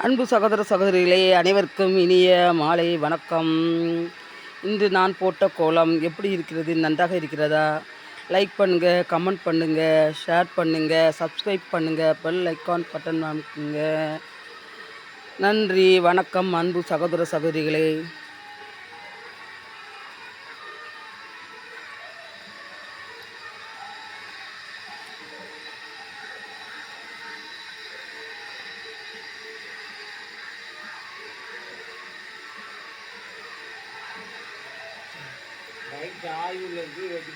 அன்பு சகோதர சகோதரிகளே, அனைவருக்கும் இனிய மாலை வணக்கம். இன்று நான் போட்ட கோலம் எப்படி இருக்கிறது? நன்றாக இருக்கிறதா? லைக் பண்ணுங்கள், கமெண்ட் பண்ணுங்கள், ஷேர் பண்ணுங்கள், சப்ஸ்கிரைப் பண்ணுங்கள், பெல் ஐக்கான் பட்டன் அமைக்குங்க. நன்றி, வணக்கம் அன்பு சகோதர சகோதரிகளே. ரைட் ஆயுள் இருந்து வெட்டி